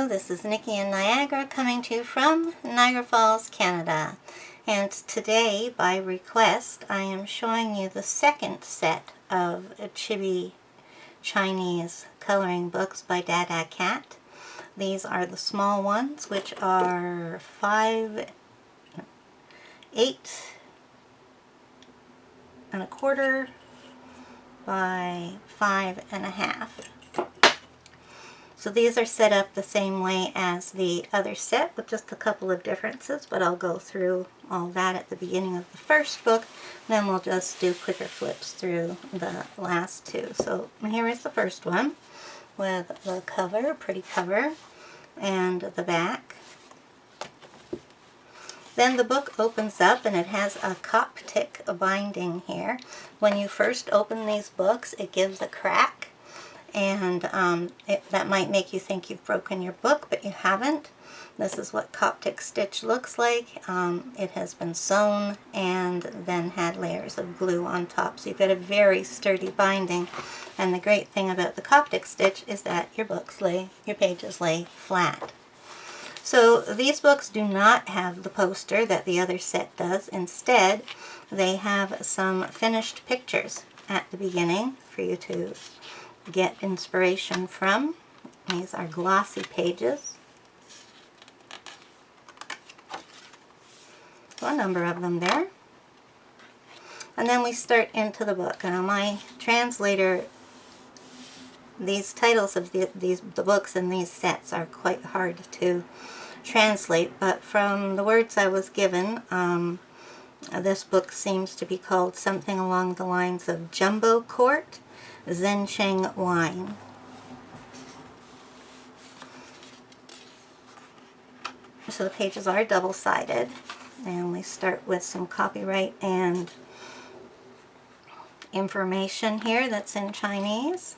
Hello, this is Nikki in Niagara coming to you from Niagara Falls, Canada. And today, by request, I am showing you the second set of Chibi Chinese coloring books by Dada Cat. These are the small ones, which are 8.25 by 5.5. So these are set up the same way as the other set with just a couple of differences, but I'll go through all that at the beginning of the first book, then we'll just do quicker flips through the last two. So here is the first one with the cover, pretty cover, and the back. Then the book opens up and it has a Coptic binding here. When you first open these books, it gives a crack. And that might make you think you've broken your book, but you haven't. This is what Coptic stitch looks like. It has been sewn and then had layers of glue on top. So you've got a very sturdy binding. And the great thing about the Coptic stitch is that your pages lay flat. So these books do not have the poster that the other set does. Instead, they have some finished pictures at the beginning for you to get inspiration from. These are glossy pages. So a number of them there. And then we start into the book. Now my translator, these titles of the books in these sets are quite hard to translate, but from the words I was given, this book seems to be called something along the lines of Jumbo Court Zhencheng Wine. So the pages are double-sided, and we start with some copyright and information here that's in Chinese.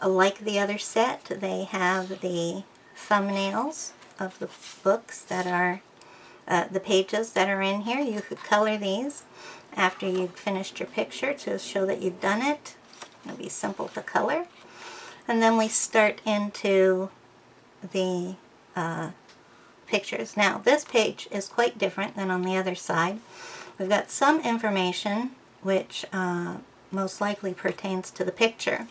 Like the other set, they have the thumbnails of the books that are the pages that are in here. You could color these after you've finished your picture to show that you've done it. It'll be simple to color. And then we start into the pictures. Now this page is quite different than on the other side. We've got some information which most likely pertains to the picture.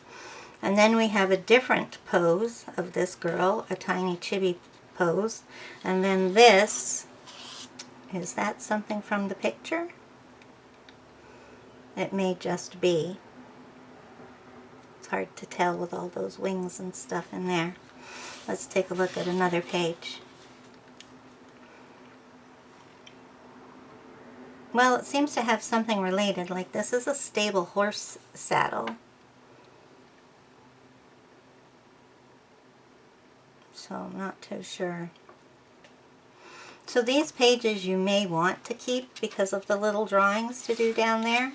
And then we have a different pose of this girl, a tiny chibi pose. And then this, is that something from the picture? It may just be. It's hard to tell with all those wings and stuff in there. Let's take a look at another page. Well, it seems to have something related, like this is a stable horse saddle. So I'm not too sure. So these pages you may want to keep because of the little drawings to do down there.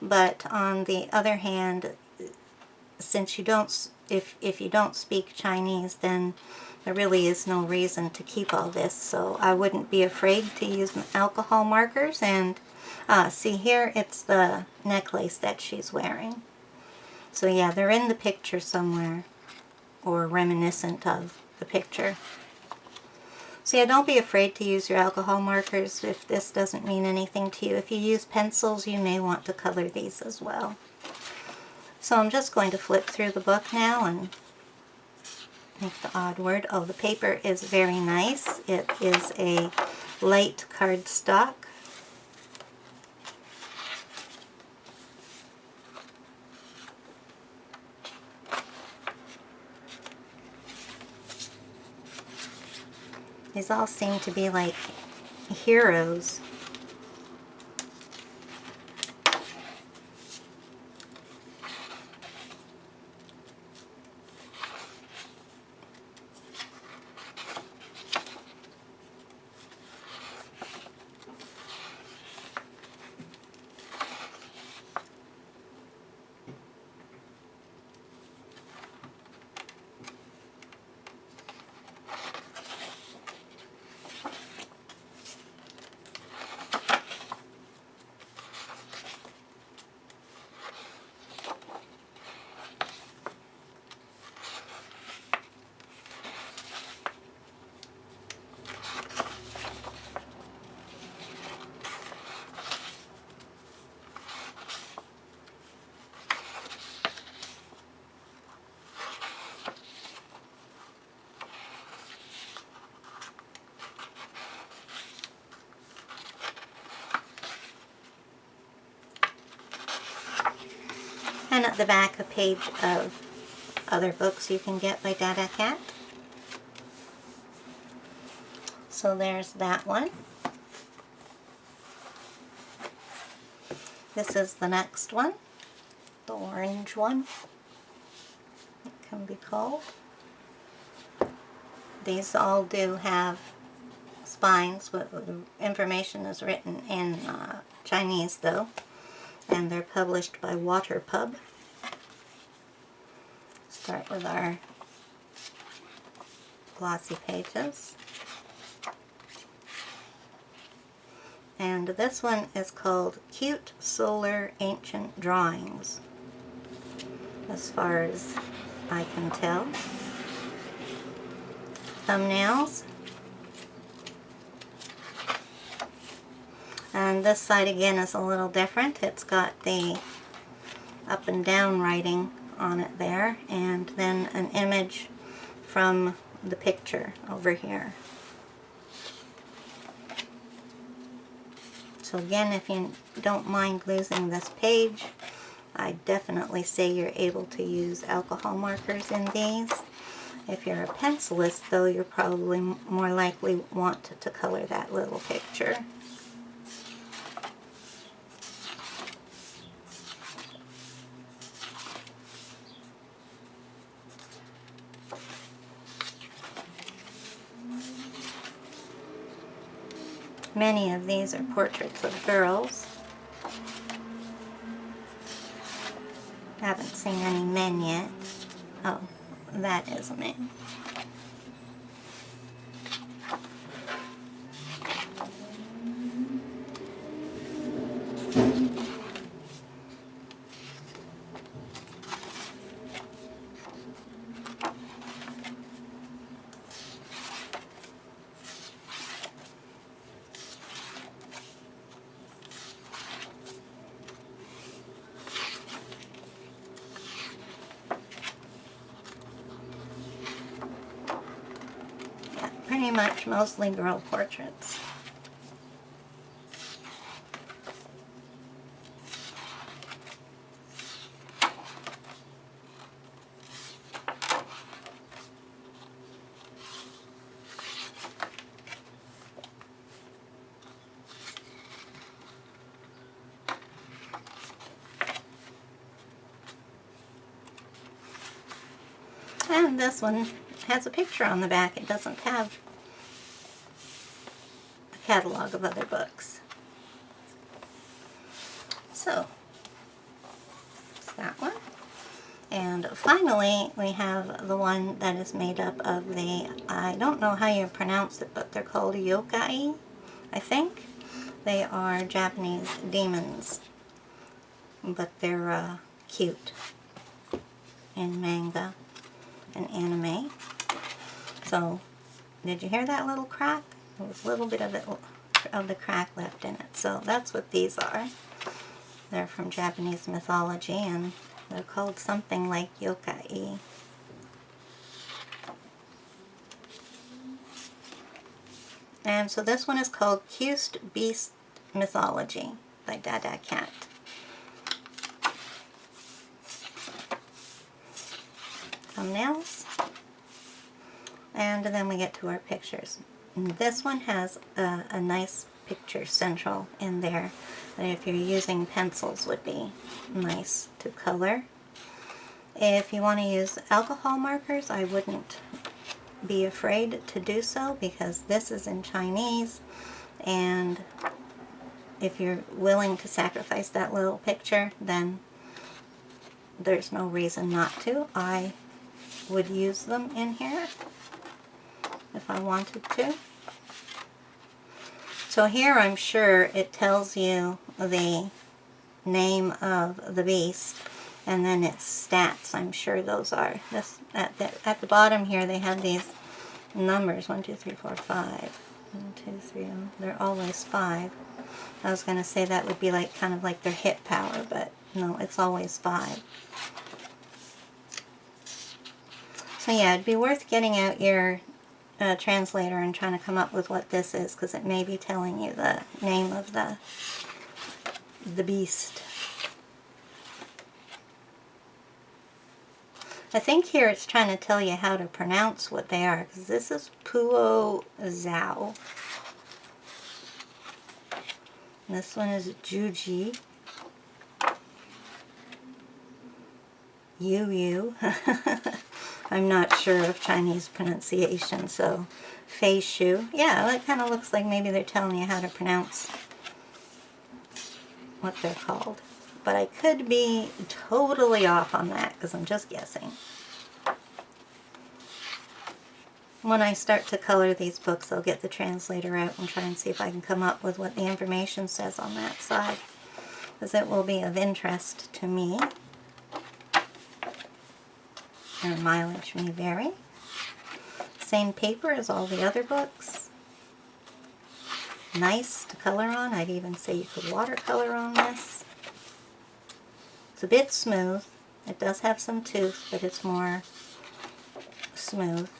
But on the other hand, since you don't, if you don't speak Chinese, then there really is no reason to keep all this. So I wouldn't be afraid to use alcohol markers. And see here, it's the necklace that she's wearing. So yeah, they're in the picture somewhere, or reminiscent of the picture. So yeah, don't be afraid to use your alcohol markers if this doesn't mean anything to you. If you use pencils, you may want to color these as well. So I'm just going to flip through the book now and make the odd word. Oh, the paper is very nice. It is a light cardstock. These all seem to be like heroes. then at the back, a page of other books you can get by Dada Cat. So there's that one. This is the next one, the orange one, it can be called. These all do have spines, but the information is written in Chinese though, and they're published by Waterpub. Start with our glossy pages. And this one is called Cute Solar Ancient Drawings, as far as I can tell. Thumbnails. And this side again is a little different. It's got the up and down writing on it there, and then an image from the picture over here. So again, if you don't mind losing this page, I definitely say you're able to use alcohol markers in these. If you're a pencilist though, you're probably more likely want to color that little picture. Many of these are portraits of girls. Haven't seen any men yet. Oh, that is a man. Pretty much mostly girl portraits. And this one has a picture on the back. It doesn't have a catalog of other books. So, that's that one. And finally, we have the one that is made up of the, I don't know how you pronounce it, but they're called yokai, I think. They are Japanese demons, but they're cute in manga and anime. So, did you hear that little crack? There was a little bit of the crack left in it. So that's what these are. They're from Japanese mythology, and they're called something like yokai. And so this one is called Cute Beast Mythology by Dada Cat. Thumbnails. And then we get to our pictures. And this one has a nice picture central in there that if you're using pencils would be nice to color. If you want to use alcohol markers, I wouldn't be afraid to do so because this is in Chinese, and if you're willing to sacrifice that little picture, then there's no reason not to. I would use them in here if I wanted to. So here I'm sure it tells you the name of the beast and then its stats. I'm sure those are. This at the bottom here they have these numbers 1, 2, 3, 4, 5. 1, 2, 3. They're always 5. I was going to say that would be like kind of like their hit power, but no, it's always 5. So yeah, it'd be worth getting out your translator and trying to come up with what this is, because it may be telling you the name of the beast. I think here it's trying to tell you how to pronounce what they are, because this is Puo Zhao. This one is Juji. Yu. I'm not sure of Chinese pronunciation, so Fei Shu. Yeah, that kind of looks like maybe they're telling you how to pronounce what they're called. But I could be totally off on that because I'm just guessing. When I start to color these books, I'll get the translator out and try and see if I can come up with what the information says on that side, because it will be of interest to me. And mileage may vary. Same paper as all the other books. Nice to color on. I'd even say you could watercolor on this. It's a bit smooth. It does have some tooth, but it's more smooth.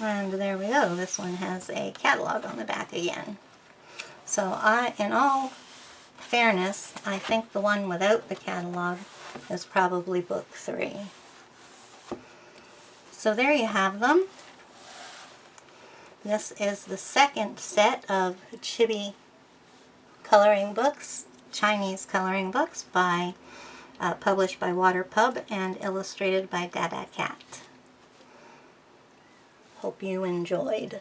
And there we go. This one has a catalog on the back again. So in all fairness, I think the one without the catalog is probably book 3. So there you have them. This is the second set of Chibi coloring books, Chinese coloring books, published by Waterpub and illustrated by Dada Cat. Hope you enjoyed.